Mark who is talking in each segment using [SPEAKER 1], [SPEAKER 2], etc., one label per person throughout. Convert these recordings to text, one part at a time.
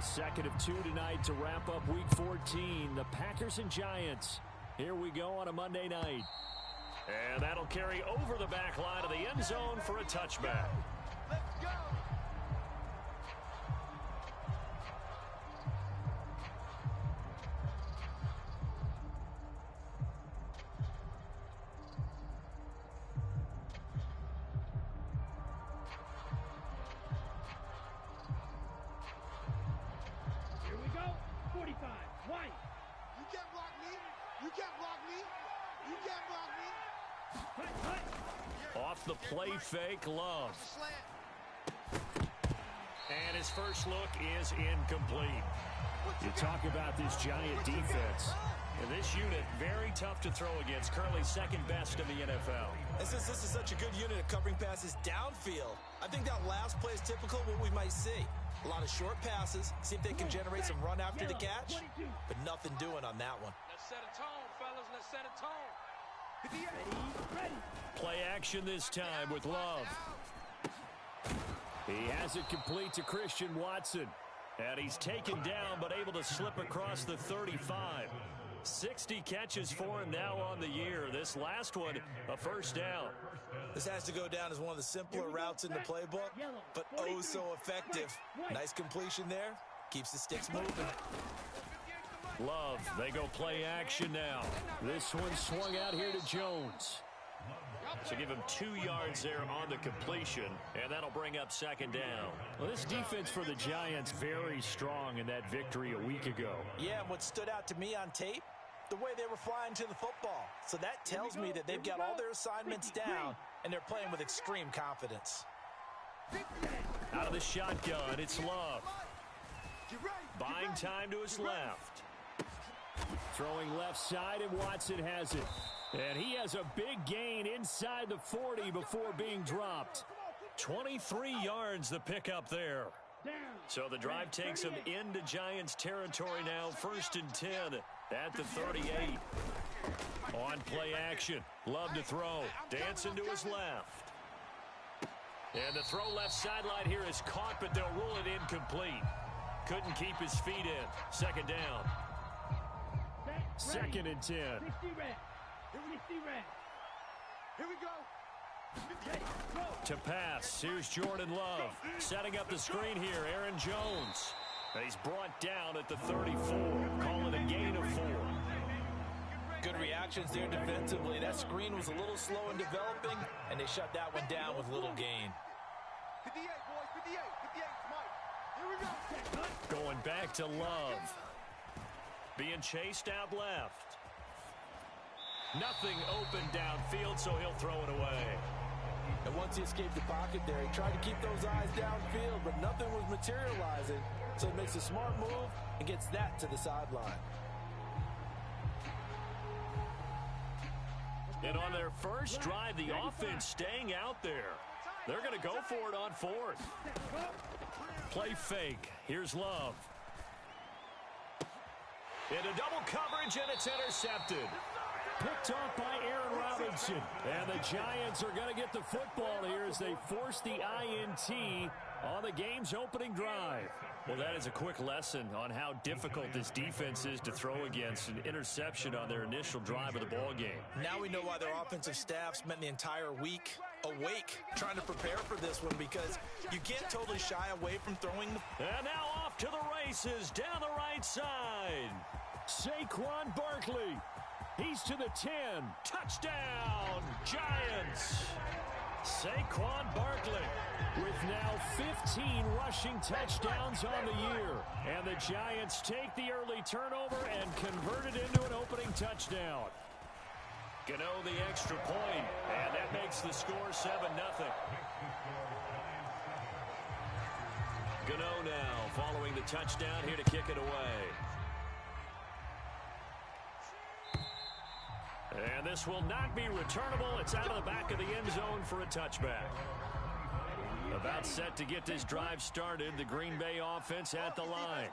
[SPEAKER 1] second of two tonight to wrap up Week 14. The Packers and Giants. Here we go on a Monday night.
[SPEAKER 2] And that'll carry over the back line of the end zone for a touchback.
[SPEAKER 3] Let's go.
[SPEAKER 4] Here we go. 45. White.
[SPEAKER 3] You can't block me. You can't block me. You can't block me.
[SPEAKER 2] Off the play fake, Love. And his first look is incomplete.
[SPEAKER 1] You talk about this Giant defense.
[SPEAKER 2] And this unit, very tough to throw against. Currently second best in the NFL.
[SPEAKER 5] And since this is such a good unit of covering passes downfield, I think that last play is typical of what we might see. A lot of short passes, see if they can generate some run after the catch, but nothing doing on that one.
[SPEAKER 3] Let's set a tone, fellas. Let's set a tone.
[SPEAKER 4] Ready.
[SPEAKER 2] Play action this time with Love.
[SPEAKER 1] He has it complete to Christian Watson.
[SPEAKER 2] And he's taken down, but able to slip across the 35. 60 catches for him now on the year. This last one, a first down.
[SPEAKER 5] This has to go down as one of the simpler routes in the playbook, but oh so effective. Nice completion there. Keeps the sticks moving.
[SPEAKER 2] Love, they go play action now.
[SPEAKER 1] This one swung out here to Jones.
[SPEAKER 2] So give him 2 yards there on the completion, and that'll bring up second down.
[SPEAKER 1] Well, this defense for the Giants very strong in that victory a week ago.
[SPEAKER 5] Yeah, and what stood out to me on tape, the way they were flying to the football. So that tells me that they've got all their assignments down, and they're playing with extreme confidence.
[SPEAKER 2] Out of the shotgun, it's Love. Buying time to his left.
[SPEAKER 1] Throwing left side, and Watson has it. And he has a big gain inside the 40 before being dropped.
[SPEAKER 2] 23 yards the pickup there. So the drive takes him into Giants territory now. 1st and 10 at the 38. On play action. Love to throw. Dancing to his left. And the throw left sideline here is caught, but they'll rule it incomplete. Couldn't keep his feet in. Second down.
[SPEAKER 1] 2nd and 10.
[SPEAKER 3] Here we go.
[SPEAKER 2] To pass. Here's Jordan Love. Setting up the screen here. Aaron Jones. And he's brought down at the 34. Call it a gain of 4.
[SPEAKER 5] Good reactions there defensively. That screen was a little slow in developing, and they shut that one down with little gain.
[SPEAKER 3] 58, boys. 58. 58, Mike. Here we go.
[SPEAKER 2] Going back to Love. Being chased out left. Nothing open downfield, so he'll throw it away.
[SPEAKER 5] And once he escaped the pocket there, he tried to keep those eyes downfield, but nothing was materializing. So he makes a smart move and gets that to the sideline.
[SPEAKER 2] And on their first drive, the offense staying out there. They're going to go for it on 4th. Play fake. Here's Love. Into double coverage, and it's intercepted.
[SPEAKER 1] Picked off by Aaron Robinson. And the Giants are going to get the football here as they force the INT on the game's opening drive.
[SPEAKER 2] Well, that is a quick lesson on how difficult this defense is to throw against. An interception on their initial drive of the ball game.
[SPEAKER 5] Now we know why their offensive staff spent the entire week awake trying to prepare for this one, because you can't totally shy away from throwing the...
[SPEAKER 2] And now off to the races down the right side.
[SPEAKER 1] Saquon Barkley. He's to the 10.
[SPEAKER 2] Touchdown, Giants.
[SPEAKER 1] Saquon Barkley with now 15 rushing touchdowns on the year. And the Giants take the early turnover and convert it into an opening touchdown.
[SPEAKER 2] Gano the extra point, and that makes the score 7-0. Gano now following the touchdown here to kick it away. And this will not be returnable. It's out of the back of the end zone for a touchback. About set to get this drive started. The Green Bay offense at the line.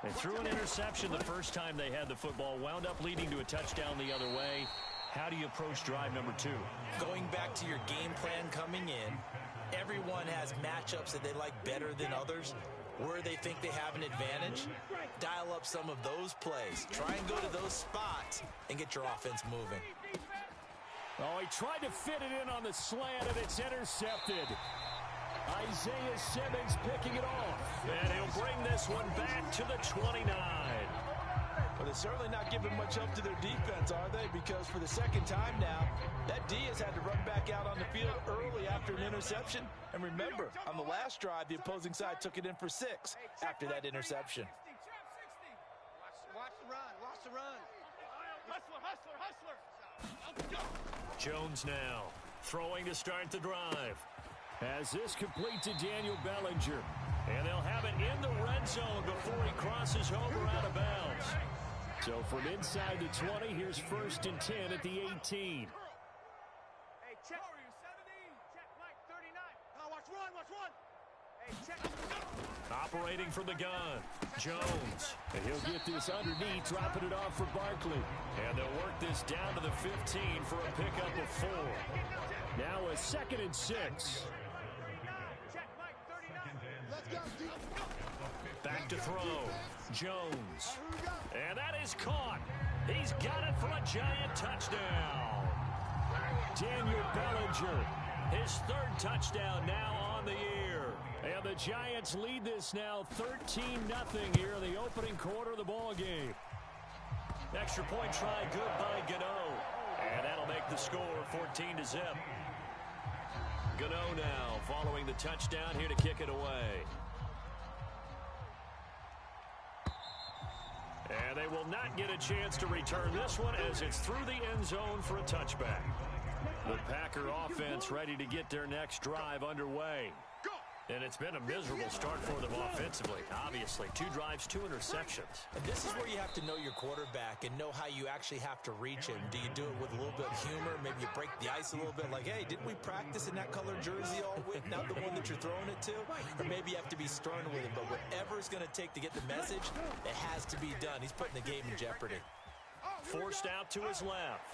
[SPEAKER 2] They threw an interception the first time they had the football. Wound up leading to a touchdown the other way. How do you approach drive number 2?
[SPEAKER 5] Going back to your game plan coming in, everyone has matchups that they like better than others. where they think they have an advantage, dial up some of those plays. Try and go to those spots and get your offense moving.
[SPEAKER 1] Oh, he tried to fit it in on the slant, and it's intercepted. Isaiah Simmons picking it off.
[SPEAKER 2] And he'll bring this one back to the 29.
[SPEAKER 5] Well, they're certainly not giving much up to their defense, are they? Because for the second time now, that D has had to run back out on the field early after an interception. And remember, on the last drive, the opposing side took it in for 6 after that interception.
[SPEAKER 3] Watch the run. Watch the run. Hustler.
[SPEAKER 2] Jones now throwing to start the drive.
[SPEAKER 1] As this complete to Daniel Bellinger. And they'll have it in the red zone before he crosses over out of bounds. So from inside the 20, here's 1st and 10 at the 18.
[SPEAKER 3] Hey, check. 17. Check, Mike, 39. Watch run. Hey, check.
[SPEAKER 2] Operating from the gun, Jones.
[SPEAKER 1] And he'll get this underneath, dropping it off for Barkley.
[SPEAKER 2] And they'll work this down to the 15 for a pickup of 4.
[SPEAKER 1] Now a 2nd and 6.
[SPEAKER 3] Check, Mike, 39. Let's go.
[SPEAKER 2] Back to throw, Jones. And that is caught. He's got it for a giant touchdown.
[SPEAKER 1] Daniel Bellinger.
[SPEAKER 2] His 3rd touchdown now on the year.
[SPEAKER 1] And the Giants lead this now 13-0 here in the opening quarter of the ball game.
[SPEAKER 2] Extra point try good by Gano. And that'll make the score 14-0. Gano now following the touchdown here to kick it away. And they will not get a chance to return this one as it's through the end zone for a touchback. The Packer offense ready to get their next drive underway. And it's been a miserable start for them offensively, obviously. 2 drives, 2 interceptions.
[SPEAKER 5] And this is where you have to know your quarterback and know how you actually have to reach him. Do you do it with a little bit of humor? Maybe you break the ice a little bit like, hey, didn't we practice in that colored jersey all week, not the one that you're throwing it to? Or maybe you have to be stern with him. But whatever it's going to take to get the message, it has to be done. He's putting the game in jeopardy.
[SPEAKER 2] Forced out to his left.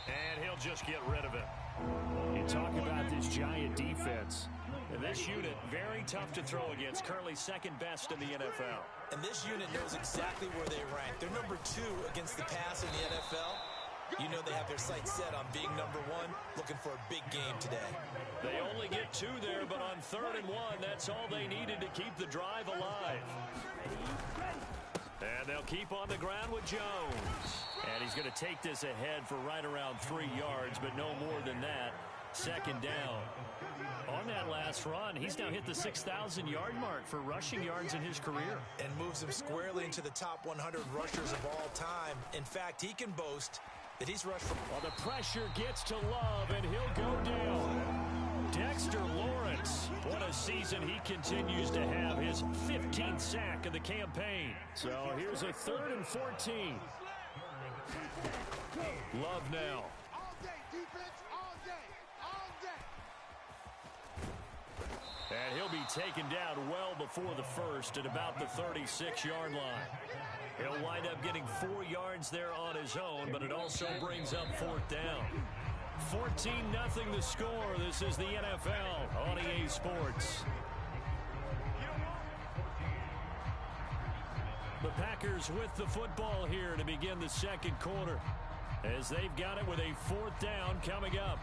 [SPEAKER 2] And he'll just get rid of it.
[SPEAKER 1] You talk about this Giant defense.
[SPEAKER 2] And this unit, very tough to throw against, currently 2nd best in the NFL.
[SPEAKER 5] And this unit knows exactly where they rank. They're number 2 against the pass in the NFL. You know they have their sights set on being number 1, looking for a big game today.
[SPEAKER 2] They only get 2 there, but on 3rd and 1, that's all they needed to keep the drive alive. And they'll keep on the ground with Jones. And he's going to take this ahead for right around 3 yards, but no more than that. 2nd down. On that last run, he's now hit the 6,000-yard mark for rushing yards in his career.
[SPEAKER 5] And moves him squarely into the top 100 rushers of all time. In fact, he can boast that he's rushed for...
[SPEAKER 1] Well, the pressure gets to Love, and he'll go down. Dexter Lawrence, what a season he continues to have. His 15th sack of the campaign. So here's a 3rd and 14. Love now.
[SPEAKER 3] All day, defense, all day.
[SPEAKER 1] And he'll be taken down well before the 1st at about the 36-yard line.
[SPEAKER 2] He'll wind up getting 4 yards there on his own, but it also brings up 4th down.
[SPEAKER 1] 14-0 the score. This is the NFL on EA Sports. The Packers with the football here to begin the 2nd quarter, as they've got it with a 4th down coming up.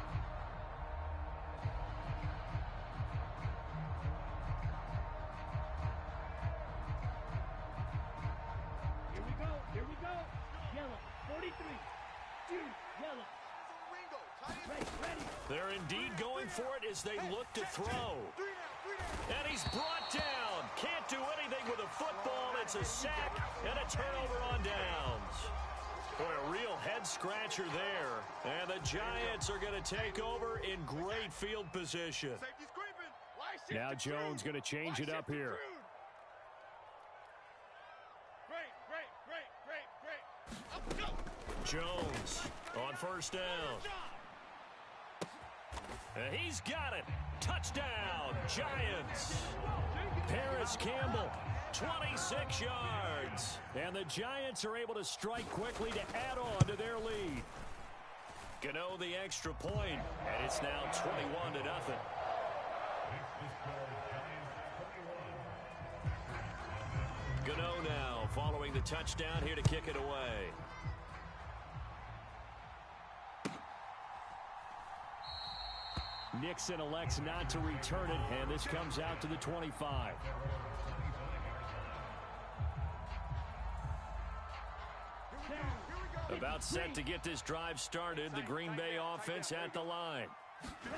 [SPEAKER 4] Here we go. Yellow, 43. Dude, yellow. Ready.
[SPEAKER 2] They're indeed going for it as they look to throw. And he's brought down. Can't do anything with a football. It's a sack and a turnover on downs. Boy, a real head-scratcher there. And the Giants are going to take over in great field position.
[SPEAKER 1] Now Jones going to change it up here.
[SPEAKER 2] Jones on 1st down. And he's got it. Touchdown, Giants.
[SPEAKER 1] Paris Campbell, 26 yards. And the Giants are able to strike quickly to add on to their lead.
[SPEAKER 2] Gano the extra point, and it's now 21-0. following the touchdown, here to kick it away.
[SPEAKER 1] Nixon elects not to return it, and this comes out to the 25.
[SPEAKER 2] About set to get this drive started, the Green Bay offense at the line.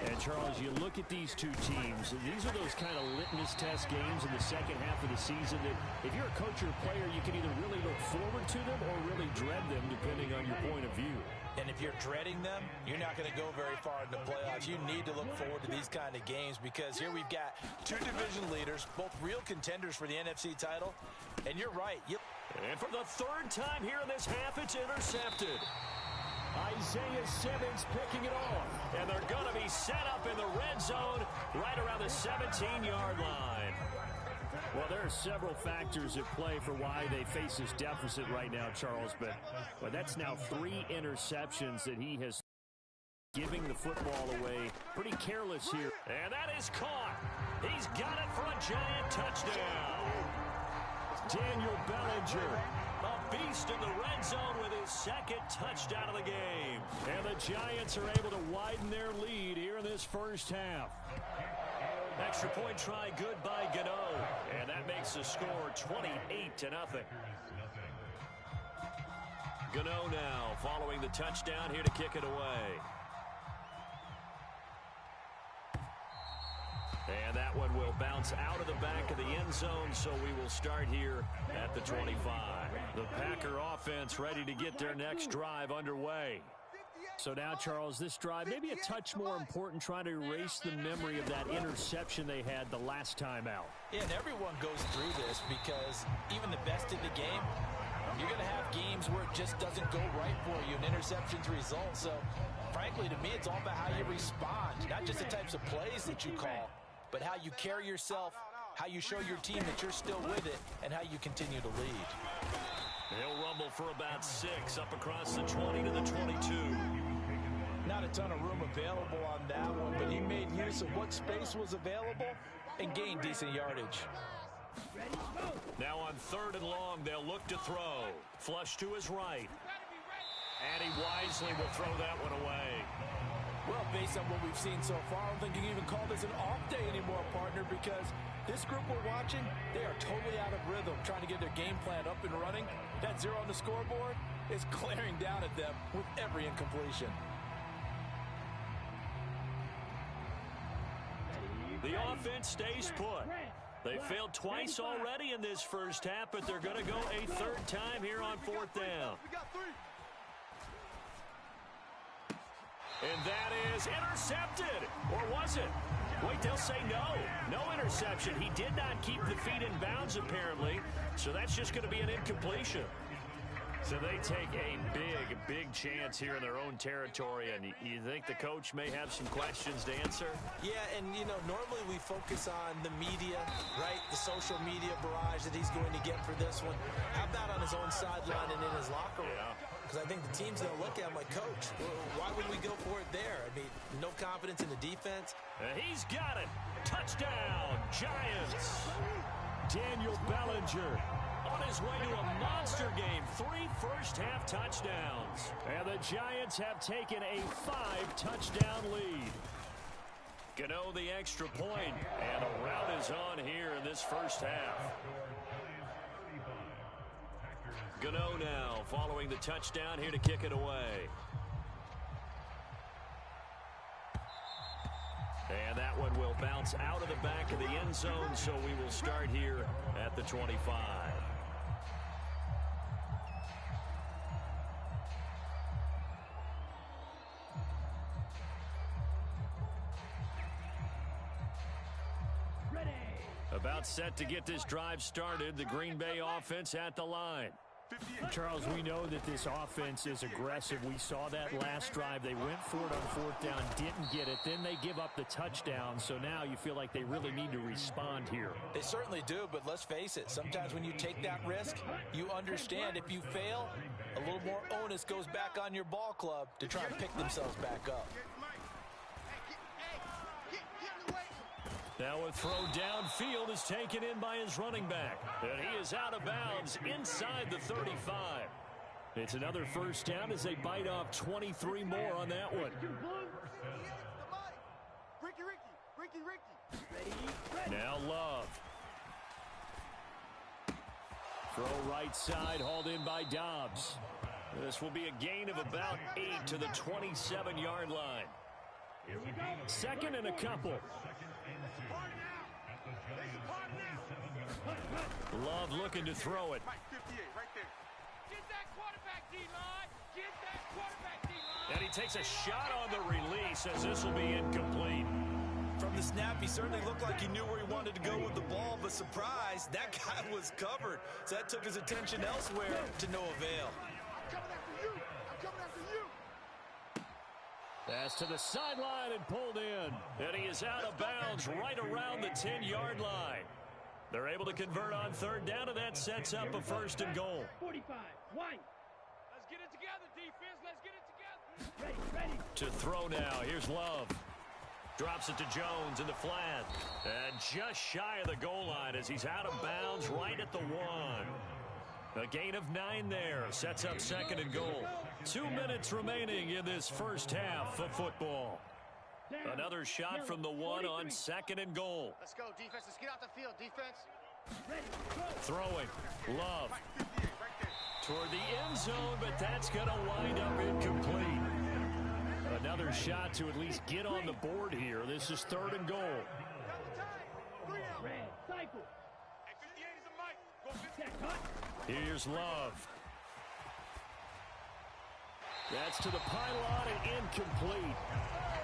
[SPEAKER 1] And, Charles, you look at these two teams, these are those kind of litmus test games in the second half of the season that if you're a coach or a player, you can either really look forward to them or really dread them, depending on your point of view.
[SPEAKER 5] And if you're dreading them, you're not going to go very far in the playoffs. You need to look forward to these kind of games because here we've got two division leaders, both real contenders for the NFC title. And you're right.
[SPEAKER 2] And for the third time here in this half, it's intercepted.
[SPEAKER 1] Isaiah Simmons picking it off.
[SPEAKER 2] And they're going to be set up in the red zone right around the 17-yard line.
[SPEAKER 1] Well, there are several factors at play for why they face this deficit right now, Charles. But that's now 3 interceptions that he has giving the football away. Pretty careless here.
[SPEAKER 2] And that is caught. He's got it for a giant touchdown.
[SPEAKER 1] Daniel Bellinger,
[SPEAKER 2] a beast in the red zone with his second touchdown of the game.
[SPEAKER 1] And the Giants are able to widen their lead here in this first half.
[SPEAKER 2] Extra point try good by Gano. And that makes the score 28-0. Gano now following the touchdown, here to kick it away. And that one will bounce out of the back of the end zone, so we will start here at the 25. The Packer offense ready to get their next drive underway.
[SPEAKER 1] So now, Charles, this drive maybe a touch more important, trying to erase the memory of that interception they had the last time out.
[SPEAKER 5] Yeah, and everyone goes through this because even the best in the game, you're going to have games where it just doesn't go right for you, and interceptions result. So, frankly, to me, it's all about how you respond, not just the types of plays that you call, but how you carry yourself, how you show your team that you're still with it, and how you continue to lead.
[SPEAKER 2] He'll rumble for about 6 up across the 20 to the 22.
[SPEAKER 5] Not a ton of room available on that one, but he made use of what space was available and gained decent yardage.
[SPEAKER 2] Now on 3rd and long, they'll look to throw. Flush to his right. And he wisely will throw that one away.
[SPEAKER 5] Well, based on what we've seen so far, I don't think you can even call this an off day anymore, partner, because this group we're watching, they are totally out of rhythm, trying to get their game plan up and running. That 0 on the scoreboard is glaring down at them with every incompletion.
[SPEAKER 2] The offense stays put. They failed twice already in this first half, but they're going to go a 3rd time here on 4th down. And that is intercepted. Or was it? Wait, they'll say no. No interception. He did not keep the feet in bounds, apparently. So that's just going to be an incompletion. So they take a big chance here in their own territory. And you think the coach may have some questions to answer?
[SPEAKER 5] Yeah, and, you know, normally we focus on the media, right? The social media barrage that he's going to get for this one. How about on his own sideline and in his locker room?
[SPEAKER 2] Yeah.
[SPEAKER 5] Because I think the team's going to look at him like, Coach, why would we go for it there? I mean, no confidence in the defense.
[SPEAKER 2] He's got it. Touchdown, Giants.
[SPEAKER 1] Daniel Bellinger
[SPEAKER 2] on his way to a monster game. 3 first-half touchdowns.
[SPEAKER 1] And the Giants have taken a 5-touchdown lead.
[SPEAKER 2] Gano the extra point, and a rout is on here in this first half. Gano now following the touchdown, here to kick it away. And that one will bounce out of the back of the end zone, so we will start here at the 25. About set to get this drive started, the Green Bay offense at the line.
[SPEAKER 1] Charles, we know that this offense is aggressive. We saw that last drive. They went for it on 4th down, didn't get it. Then they give up the touchdown. So now you feel like they really need to respond here.
[SPEAKER 5] They certainly do, but let's face it. Sometimes when you take that risk, you understand if you fail, a little more onus goes back on your ball club to try and pick themselves back up.
[SPEAKER 2] Now a throw downfield is taken in by his running back. And he is out of bounds inside the 35. It's another first down as they bite off 23 more on that one. Now Love. Throw right side, hauled in by Dobbs. This will be a gain of about 8 to the 27-yard line. Second and a couple. Love looking to throw it. And he takes a shot on the release as this will be incomplete.
[SPEAKER 5] From the snap, he certainly looked like he knew where he wanted to go with the ball, but surprise, that guy was covered. So that took his attention elsewhere to no avail.
[SPEAKER 2] Pass to the sideline and pulled in. And he is out of bounds right around the 10-yard line. They're able to convert on third down, and that sets up a first and goal.
[SPEAKER 4] 45, White.
[SPEAKER 3] Let's get it together, defense. Let's get it together.
[SPEAKER 4] Ready.
[SPEAKER 2] To throw now. Here's Love. Drops it to Jones in the flat. And just shy of the goal line as he's out of bounds right at the 1. A gain of 9 there. Sets up second and goal. 2 minutes remaining in this first half of football. Another shot from the 1 on second and goal.
[SPEAKER 3] Let's go, defense. Let's get out the field, defense.
[SPEAKER 2] Throwing. Love. Toward the end zone, but that's going to wind up incomplete. Another shot to at least get on the board here. This is third and goal.
[SPEAKER 4] Red, cycle.
[SPEAKER 2] Here's Love. That's to the pylon and incomplete.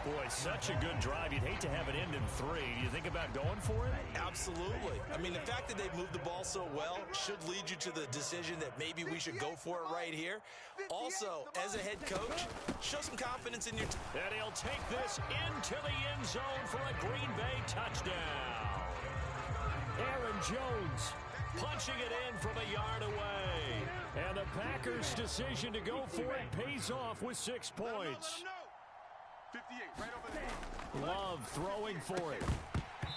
[SPEAKER 2] Boy, such a good drive. You'd hate to have it end in 3. Do you think about going for it?
[SPEAKER 5] Absolutely. I mean, the fact that they've moved the ball so well should lead you to the decision that maybe we should go for it right here. Also, as a head coach, show some confidence in your team.
[SPEAKER 2] And he'll take this into the end zone for a Green Bay touchdown. Aaron Jones punching it in from a yard away. And the Packers' decision to go for it pays off with 6 points.
[SPEAKER 3] 58, right over there.
[SPEAKER 2] Love throwing for it.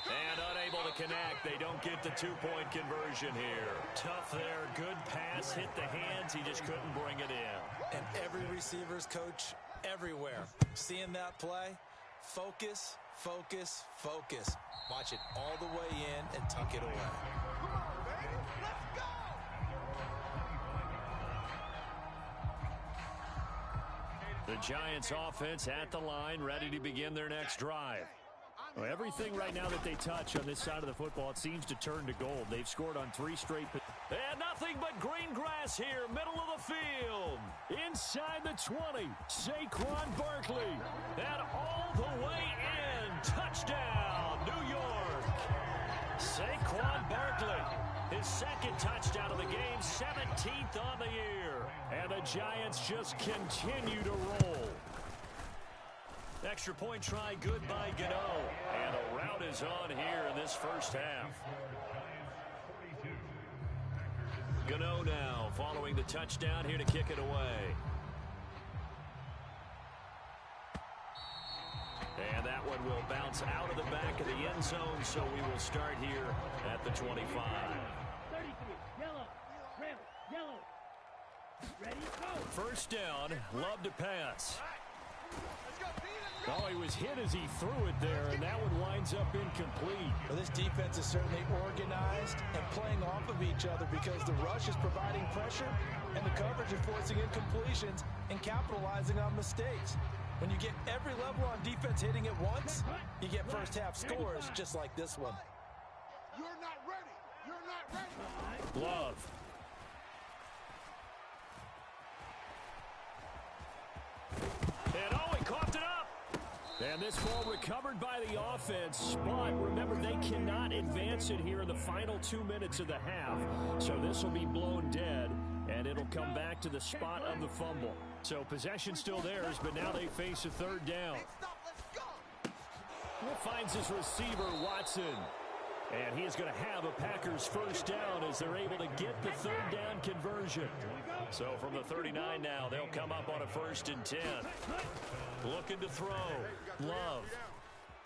[SPEAKER 2] And unable to connect. They don't get the 2-point conversion here. Tough there. Good pass. Hit the hands. He just couldn't bring it in.
[SPEAKER 5] And every receiver's coach everywhere. Seeing that play, focus, focus, focus. Watch it all the way in and tuck it away.
[SPEAKER 3] Come on, baby. Let's go.
[SPEAKER 2] The Giants offense at the line, ready to begin their next drive. Well, everything right now that they touch on this side of the football, it seems to turn to gold. They've scored on 3 straight. And nothing but green grass here, middle of the field. Inside the 20, Saquon Barkley. And all the way in, touchdown, New York. Saquon Barkley, his second touchdown of the game, 17th on the year. And the Giants just continue to roll. Extra point try, good by Gano. And a rout is on here in this first half. Gano now following the touchdown here to kick it away. And that one will bounce out of the back of the end zone, so we will start here at the 25.
[SPEAKER 4] 33, yellow, red, yellow. Ready, go.
[SPEAKER 2] First down, Love to pass.
[SPEAKER 3] Let's go, Pete.
[SPEAKER 2] Oh, he was hit as he threw it there, and that one winds up incomplete.
[SPEAKER 5] Well, this defense is certainly organized and playing off of each other because the rush is providing pressure and the coverage is forcing incompletions and capitalizing on mistakes. When you get every level on defense hitting at once, you get first half scores just like this one.
[SPEAKER 3] You're not ready. You're not ready.
[SPEAKER 2] Love. And oh, he coughed it up. And this ball recovered by the offense, but remember, they cannot advance it here in the final 2 minutes of the half. So this will be blown dead, and it'll come back to the spot of the fumble. So possession still theirs, but now they face a third down. Finds his receiver, Watson. And he is going to have a Packers first down as they're able to get the third down conversion. So from the 39 now, they'll come up on a 1st and 10. Looking to throw. Love.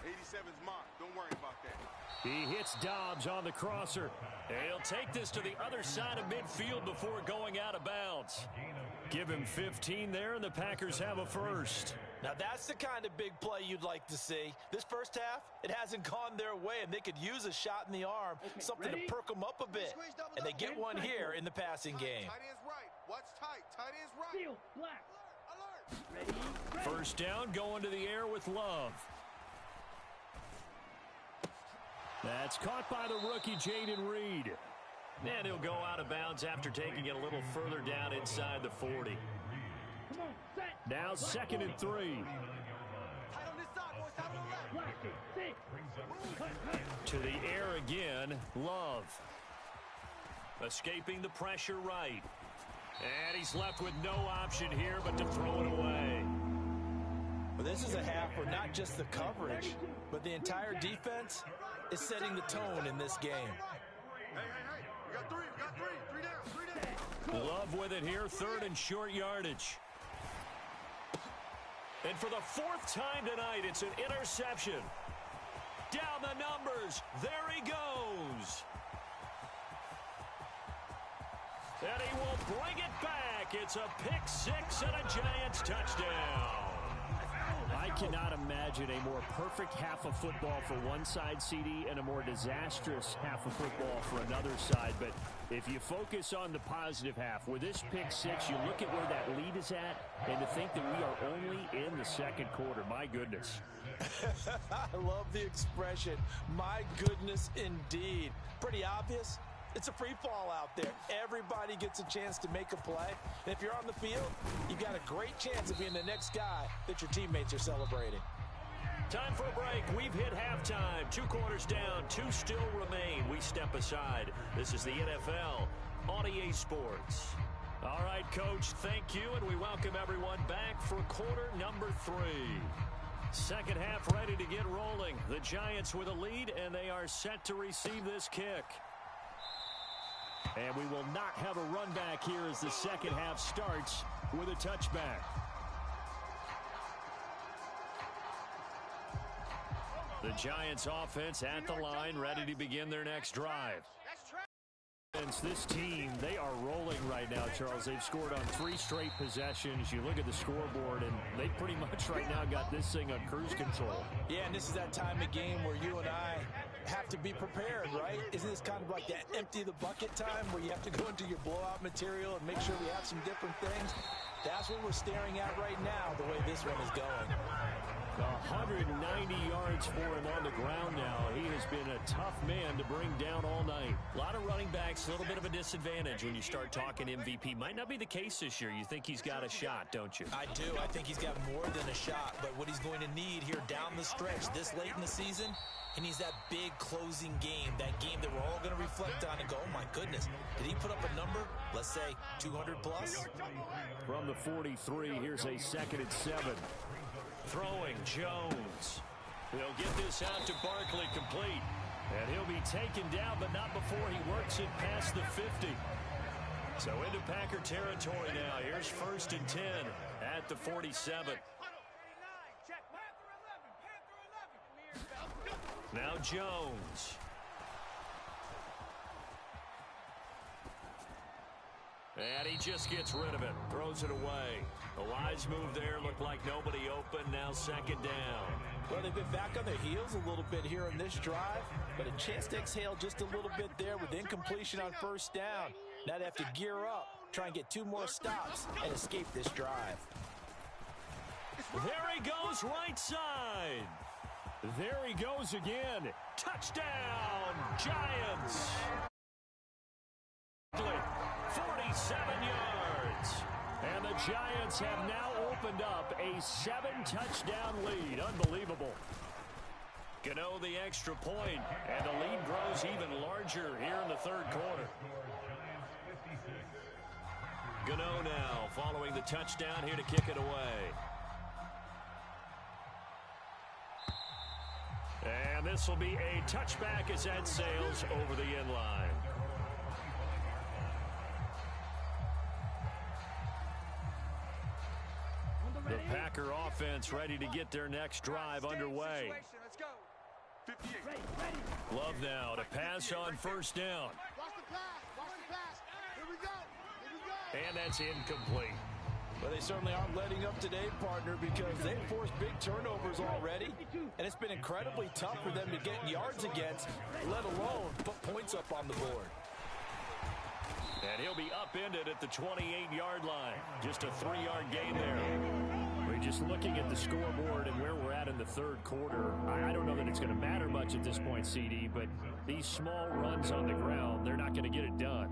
[SPEAKER 3] 87's mine. Don't worry about that.
[SPEAKER 1] He hits Dobbs on the crosser.
[SPEAKER 2] He'll take this to the other side of midfield before going out of bounds.
[SPEAKER 1] Give him 15 there, and the Packers have a first.
[SPEAKER 5] Now that's the kind of big play you'd like to see. This first half, it hasn't gone their way, and they could use a shot in the arm, something to perk them up a bit. And they get one here in the passing game.
[SPEAKER 3] Tight end's right. Watch tight. Tight end's right.
[SPEAKER 4] Seal, black.
[SPEAKER 3] Alert.
[SPEAKER 4] Ready.
[SPEAKER 1] First down, going to the air with Love. That's caught by the rookie, Jaden Reed.
[SPEAKER 2] And he'll go out of bounds after taking it a little further down inside the 40.
[SPEAKER 4] Come on, set.
[SPEAKER 1] Now 2nd and 3.
[SPEAKER 3] Tight on this side, boys. Tight on the left.
[SPEAKER 4] Black, six. Cut.
[SPEAKER 1] To the air again, Love.
[SPEAKER 2] Escaping the pressure right. And he's left with no option here but to throw it away.
[SPEAKER 5] But this is a half where not just the coverage, but the entire defense is setting the tone in this game.
[SPEAKER 3] Hey. We got three. We got three. Three down.
[SPEAKER 1] Love with it here, 3rd and short yardage.
[SPEAKER 2] And for the 4th time tonight, it's an interception. Down the numbers. There he goes. And he will bring it back. It's a pick 6 and a Giants touchdown.
[SPEAKER 1] I cannot imagine a more perfect half of football for one side, CD, and a more disastrous half of football for another side. But if you focus on the positive half, with this pick 6, you look at where that lead is at, and to think that we are only in the 2nd quarter. My goodness.
[SPEAKER 5] I love the expression, my goodness indeed. Pretty obvious. It's a free fall out there. Everybody gets a chance to make a play. And if you're on the field, you've got a great chance of being the next guy that your teammates are celebrating.
[SPEAKER 2] Time for a break. We've hit halftime. 2 quarters down. 2 still remain. We step aside. This is the NFL on EA Sports. All right, Coach, thank you, and we welcome everyone back for quarter number 3. Second half ready to get rolling. The Giants with a lead, and they are set to receive this kick.
[SPEAKER 1] And we will not have a run back here as the second half starts with a touchback. The Giants offense at the line, ready to begin their next drive. This team, they are rolling right now, Charles. They've scored on 3 straight possessions. You look at the scoreboard, and they pretty much right now got this thing on cruise control.
[SPEAKER 5] Yeah, and this is that time of game where you and I have to be prepared, right? Isn't this kind of like that empty the bucket time where you have to go into your blowout material and make sure we have some different things? That's what we're staring at right now, the way this one is going.
[SPEAKER 1] 190 yards for him on the ground now. He has been a tough man to bring down all night.
[SPEAKER 2] A lot of running backs, a little bit of a disadvantage when you start talking MVP. Might not be the case this year. You think he's got a shot, don't you?
[SPEAKER 5] I do. I think he's got more than a shot. But what he's going to need here down the stretch this late in the season, he needs that big closing game, that game that we're all going to reflect on and go, oh, my goodness, did he put up a number, let's say, 200 plus?
[SPEAKER 1] From the 43, here's a 2nd and 7.
[SPEAKER 2] Throwing Jones. He'll get this out to Barkley complete.
[SPEAKER 1] And he'll be taken down, but not before he works it past the 50.
[SPEAKER 2] So into Packer territory now. Here's 1st and 10 at the 47. Now Jones. And he just gets rid of it. Throws it away. A wise move there. Looked like nobody open. Now 2nd down.
[SPEAKER 5] Well, they've been back on their heels a little bit here in this drive, but a chance to exhale just a little bit there with incompletion on 1st down. Now they have to gear up, try and get 2 more stops, and escape this drive.
[SPEAKER 2] There he goes right side.
[SPEAKER 1] There he goes again.
[SPEAKER 2] Touchdown, Giants. 47 yards.
[SPEAKER 1] And the Giants have now opened up a 7-touchdown lead. Unbelievable.
[SPEAKER 2] Gano the extra point, and the lead grows even larger here in the 3rd quarter. Gano now following the touchdown here to kick it away.
[SPEAKER 1] And this will be a touchback as that sails over the end line. The Packer offense ready to get their next drive underway.
[SPEAKER 3] Let's go. 58.
[SPEAKER 2] Love now to pass on first down.
[SPEAKER 3] Watch the pass. Watch the pass. Here we go. Here we go.
[SPEAKER 2] And that's incomplete.
[SPEAKER 5] But they certainly aren't letting up today, partner, because they've forced big turnovers already. And it's been incredibly tough for them to get yards against, let alone put points up on the board.
[SPEAKER 2] And he'll be upended at the 28-yard line. Just a 3-yard gain there.
[SPEAKER 1] We're just looking at the scoreboard and where we're at in the third quarter. I don't know that it's going to matter much at this point, CD, but these small runs on the ground, they're not going to get it done.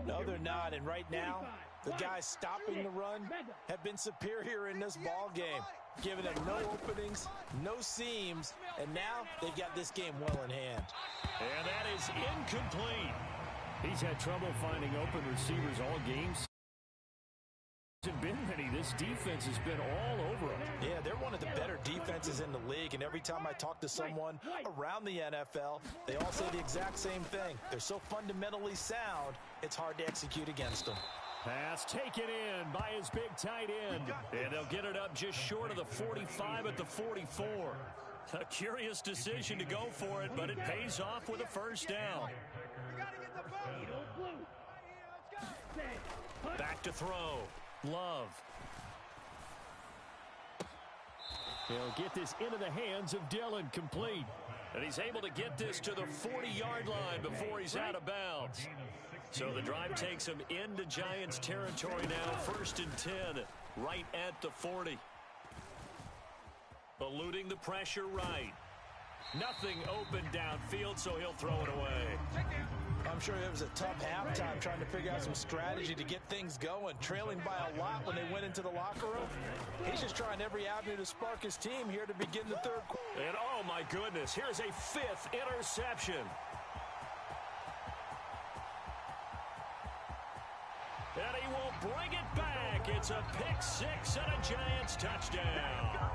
[SPEAKER 5] No, they're not. And right now, the guys stopping the run have been superior in this ball game, giving them no openings, no seams, and now they've got this game well in hand.
[SPEAKER 2] And that is incomplete.
[SPEAKER 1] He's had trouble finding open receivers all games. Hasn't been many. This defense has been all over them.
[SPEAKER 5] Yeah, they're one of the better defenses in the league, and every time I talk to someone around the NFL, they all say the exact same thing. They're so fundamentally sound, it's hard to execute against them.
[SPEAKER 1] Pass taken in by his big tight end.
[SPEAKER 2] And they'll get it up just short of the 45 at the 44. A curious decision to go for it, but it pays off with a first down. Back to throw. Love.
[SPEAKER 1] He'll get this into the hands of Dillon, complete.
[SPEAKER 2] And he's able to get this to the 40-yard line before he's out of bounds. So the drive takes him into Giants territory now, 1st and 10, right at the 40. Eluding the pressure right. Nothing open downfield, so he'll throw it away.
[SPEAKER 5] I'm sure it was a tough halftime trying to figure out some strategy to get things going, trailing by a lot when they went into the locker room. He's just trying every avenue to spark his team here to begin the third quarter.
[SPEAKER 2] And oh my goodness, here's a 5th interception. And he will bring it back. It's a pick 6 and a Giants touchdown.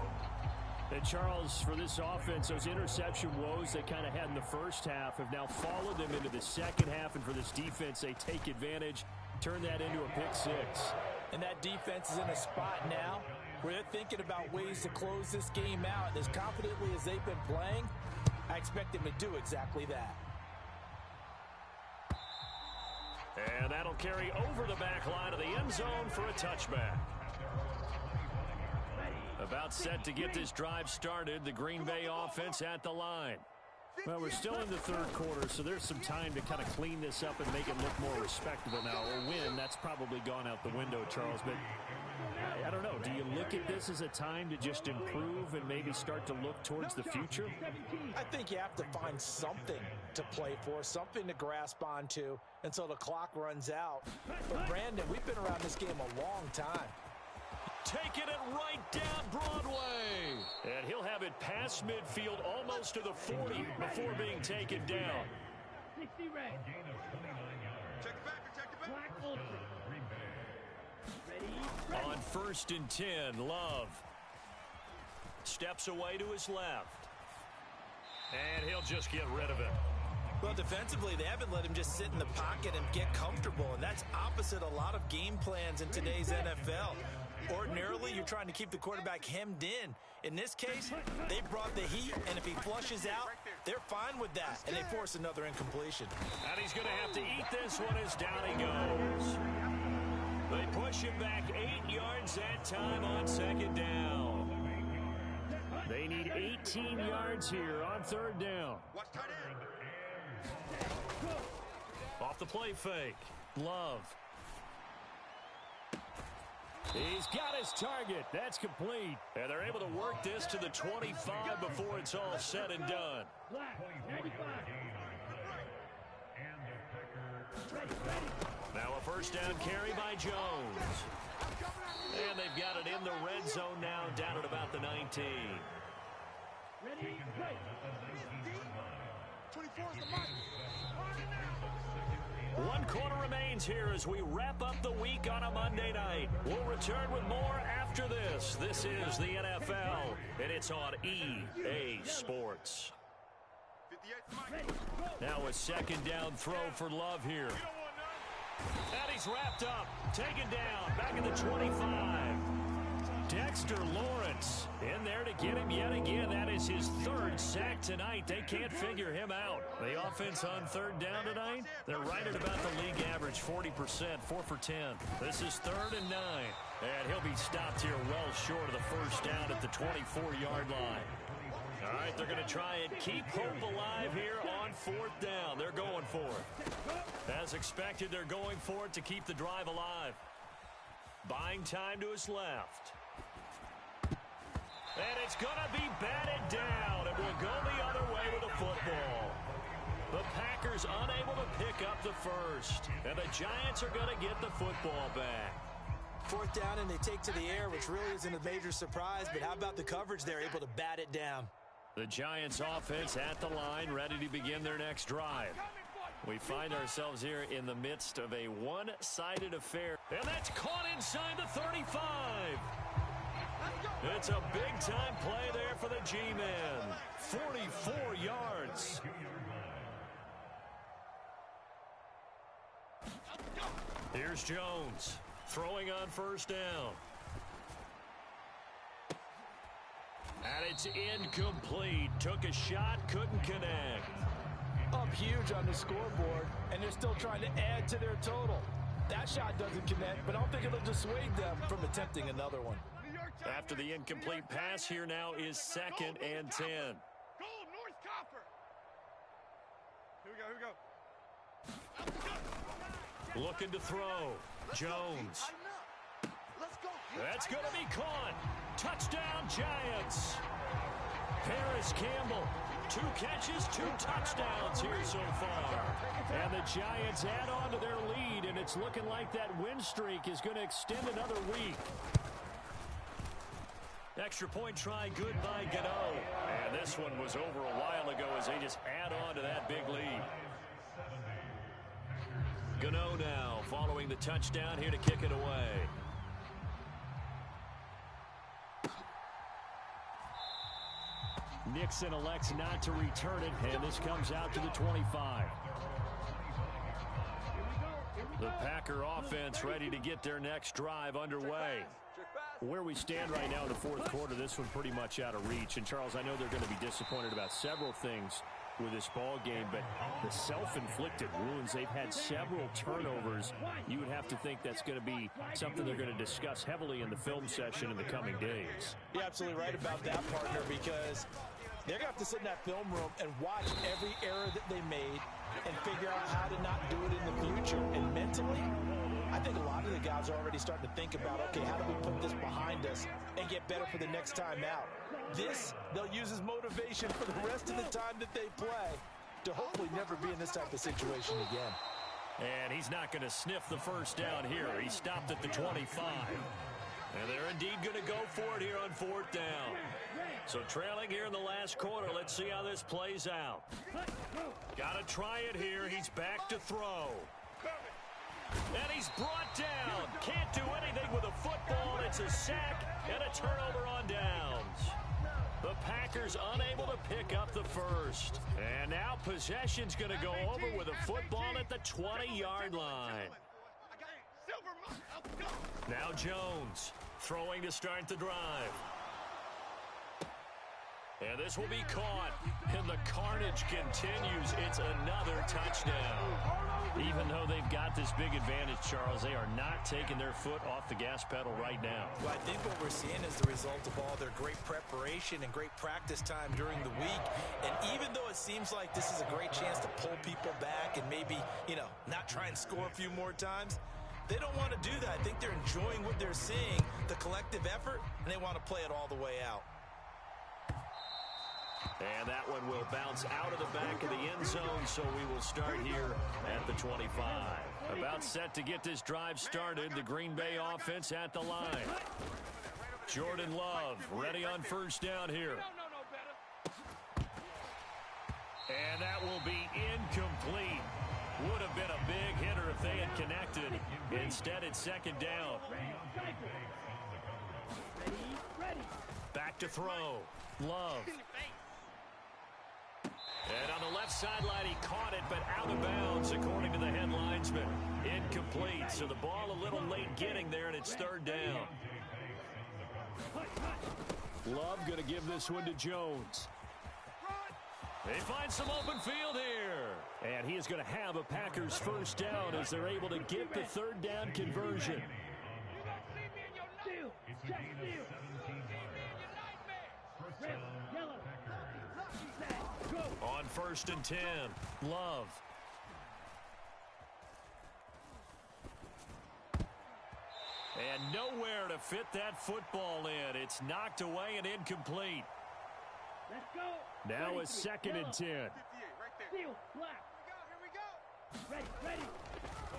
[SPEAKER 1] And Charles, for this offense, those interception woes they kind of had in the first half have now followed them into the second half. And for this defense, they take advantage, turn that into a pick 6.
[SPEAKER 5] And that defense is in a spot now where they're thinking about ways to close this game out. And as confidently as they've been playing, I expect them to do exactly that.
[SPEAKER 2] And that'll carry over the back line of the end zone for a touchback. About set to get this drive started, the Green Bay offense at the line.
[SPEAKER 1] Well, we're still in the third quarter, so there's some time to kind of clean this up and make it look more respectable now. A win, that's probably gone out the window, Charles. But I don't know. Do you look at this as a time to just improve and maybe start to look towards the future?
[SPEAKER 5] I think you have to find something to play for, something to grasp onto until the clock runs out. But, Brandon, we've been around this game a long time.
[SPEAKER 2] Taking it right down Broadway. And he'll have it past midfield almost to the 40 before being taken down.
[SPEAKER 4] 60 red.
[SPEAKER 3] Check it back. Check it back.
[SPEAKER 4] Black ultra. Ready.
[SPEAKER 2] On 1st and 10, Love steps away to his left. And he'll just get rid of it.
[SPEAKER 5] Well, defensively, they haven't let him just sit in the pocket and get comfortable, and that's opposite a lot of game plans in today's NFL. Ordinarily, you're trying to keep the quarterback hemmed in. In this case, they brought the heat, and if he flushes out, they're fine with that, and they force another incompletion.
[SPEAKER 2] And he's going to have to eat this one as down he goes. They push him back 8 yards that time on 2nd down.
[SPEAKER 1] They need 18 yards here on 3rd down.
[SPEAKER 3] Watch tight end.
[SPEAKER 2] Off the play fake. Love.
[SPEAKER 1] He's got his target. That's complete.
[SPEAKER 2] And they're able to work this to the 25 before it's all said and done.
[SPEAKER 4] Black 95.
[SPEAKER 2] Now a first down carry by Jones. And they've got it in the red zone now, down at about the 19.
[SPEAKER 4] Ready. Play.
[SPEAKER 3] 24 is the mark.
[SPEAKER 2] 1 quarter remains here as we wrap up the week on a Monday night. We'll return with more after this. This is the NFL, and it's on EA Sports.
[SPEAKER 3] 58
[SPEAKER 2] Now a 2nd down throw for Love here. And he's wrapped up, taken down, back at the 25.
[SPEAKER 1] Dexter Lawrence in there to get him yet again. That is his third sack tonight. They can't figure him out. The offense on third down tonight, they're right at about the league average, 40%, 4 for 10. This is 3rd and 9. And he'll be stopped here well short of the first down at the 24-yard line. All right, they're going to try and keep hope alive here on 4th down. They're going for it. As expected, they're going for it to keep the drive alive. Buying time to his left. And it's going to be batted down. It will go the other way with the football. The Packers unable to pick up the first. And the Giants are going to get the football back.
[SPEAKER 5] 4th down and they take to the air, which really isn't a major surprise. But how about the coverage? They're able to bat it down.
[SPEAKER 1] The Giants offense at the line, ready to begin their next drive. We find ourselves here in the midst of a one-sided affair. And that's caught inside the 35. It's a big-time play there for the G-Men. 44 yards. Here's Jones throwing on first down. And it's incomplete. Took a shot, couldn't connect.
[SPEAKER 6] Up huge on the scoreboard, and they're still trying to add to their total. That shot doesn't connect, but I don't think it'll dissuade them from attempting another one.
[SPEAKER 1] After the incomplete pass, here now is 2nd and 10.
[SPEAKER 3] Go, North Copper. Here we go.
[SPEAKER 1] Looking to throw. Jones. That's going to be caught. Touchdown, Giants. Paris Campbell. 2 catches, 2 touchdowns here so far. And the Giants add on to their lead, and it's looking like that win streak is going to extend another week. Extra point try good by Gano. And this one was over a while ago as they just add on to that big lead. Gano now following the touchdown here to kick it away. Nixon elects not to return it, and this comes out to the 25. The Packer offense ready to get their next drive underway. Where we stand right now in the 4th quarter, this one pretty much out of reach. And, Charles, I know they're going to be disappointed about several things with this ball game, but the self-inflicted wounds, they've had several turnovers. You would have to think that's going to be something they're going to discuss heavily in the film session in the coming days.
[SPEAKER 6] You're absolutely right about that, partner, because they're going to have to sit in that film room and watch every error that they made and figure out how to not do it in the future. And mentally, I think a lot of the guys are already starting to think about, okay, how do we put this behind us and get better for the next time out? This, they'll use as motivation for the rest of the time that they play to hopefully never be in this type of situation again.
[SPEAKER 1] And he's not going to sniff the first down here. He stopped at the 25. And they're indeed going to go for it here on 4th down. So trailing here in the last quarter. Let's see how this plays out. Got to try it here. He's back to throw. And he's brought down. Can't do anything with a football. It's a sack and a turnover on downs. The Packers unable to pick up the first. And now possession's going to go over with a football at the 20-yard line. Now Jones throwing to start the drive. And this will be caught. And the carnage continues. It's another touchdown. Even though they've got this big advantage, Charles, they are not taking their foot off the gas pedal right now.
[SPEAKER 5] Well, I think what we're seeing is the result of all their great preparation and great practice time during the week. And even though it seems like this is a great chance to pull people back and maybe, not try and score a few more times, they don't want to do that. I think they're enjoying what they're seeing, the collective effort, and they want to play it all the way out.
[SPEAKER 1] And that one will bounce out of the back of the end zone, so we will start here at the 25. About set to get this drive started, the Green Bay offense at the line. Jordan Love ready on first down here. And that will be incomplete. Would have been a big hitter if they had connected. Instead, it's second down. Back to throw. Love. And on the left sideline, he caught it, but out of bounds, according to the head linesman. Incomplete, so the ball a little late getting there, and it's third down. Love going to give this one to Jones. They find some open field here. And he is going to have a Packers first down as they're able to get the third down conversion. On 1st and 10, Love. And nowhere to fit that football in. It's knocked away and incomplete.
[SPEAKER 4] Let's go.
[SPEAKER 1] Now a 2nd and 10.
[SPEAKER 4] Steal, black.
[SPEAKER 3] Here we go.
[SPEAKER 4] Ready.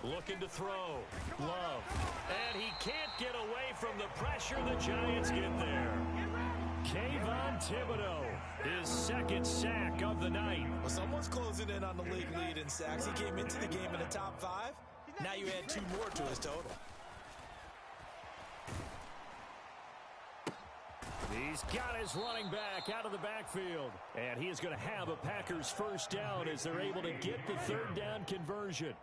[SPEAKER 1] Looking to throw. Love. And he can't get away from the pressure. The Giants get there. Kayvon Thibodeau, his 2nd sack of the night.
[SPEAKER 6] Well, someone's closing in on the league lead in sacks. He came into the game in the top 5. Now you add 2 more to his total.
[SPEAKER 1] He's got his running back out of the backfield. And he is going to have a Packers first down as they're able to get the third down conversion.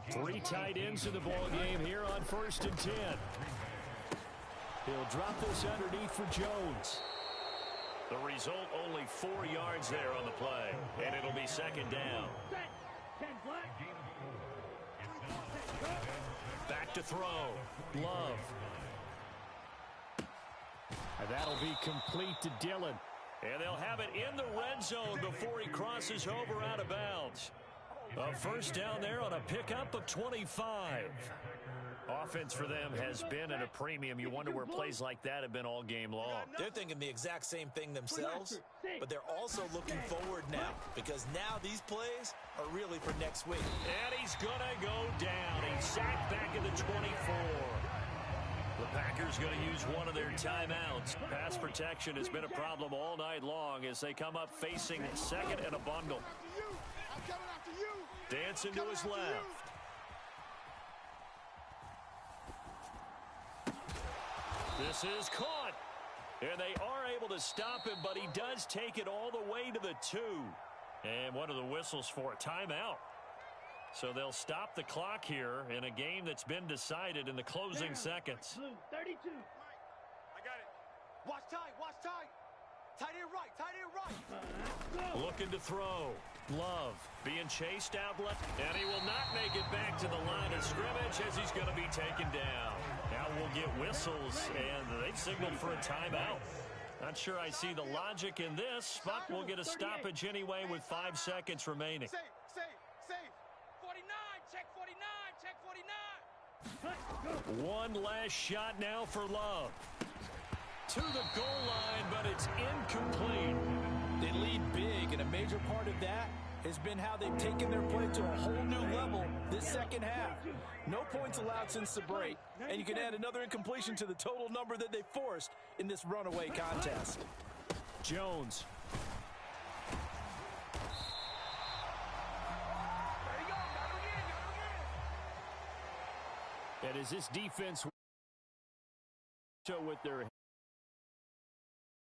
[SPEAKER 1] 3 tight ends in the ball game here on 1st and 10. He'll drop this underneath for Jones.
[SPEAKER 2] The result, only 4 yards there on the play. And it'll be 2nd down.
[SPEAKER 4] Set. 10 black.
[SPEAKER 1] Back to throw. Love. And that'll be complete to Dillon.
[SPEAKER 2] And they'll have it in the red zone before he crosses over out of bounds.
[SPEAKER 1] A first down there on a pickup of 25.
[SPEAKER 2] Offense for them has been at a premium. You wonder where plays like that have been all game long.
[SPEAKER 6] They're thinking the exact same thing themselves, but they're also looking forward now because now these plays are really for next week.
[SPEAKER 1] And he's going to go down. He's sacked back at the 24.
[SPEAKER 2] The Packers going to use one of their timeouts. Pass protection has been a problem all night long as they come up facing 2nd and a bundle.
[SPEAKER 3] I'm coming after you.
[SPEAKER 2] Dancing to his left.
[SPEAKER 1] This is caught.
[SPEAKER 2] And they are able to stop him, but he does take it all the way to the 2. And what are the whistles for? A timeout. So they'll stop the clock here in a game that's been decided in the closing seconds.
[SPEAKER 4] Blue, 32.
[SPEAKER 3] I got it. Watch tight, watch tight. Tight end right, tight end right.
[SPEAKER 1] Looking to throw. Love being chased outlet, and he will not make it back to the line of scrimmage as he's going to be taken down. Now we'll get whistles, and they've signaled for a timeout. Not sure I see the logic in this, but we'll get a stoppage anyway with 5 seconds remaining.
[SPEAKER 3] Safe, safe, safe.
[SPEAKER 7] 49, check 49, check 49.
[SPEAKER 1] One last shot now for Love. To the goal line, but it's incomplete.
[SPEAKER 6] They lead big, and a major part of that has been how they've taken their play to a whole new level this second half. No points allowed since the break, and you can add another incompletion to the total number that they forced in this runaway contest.
[SPEAKER 1] Jones. And as this defense with their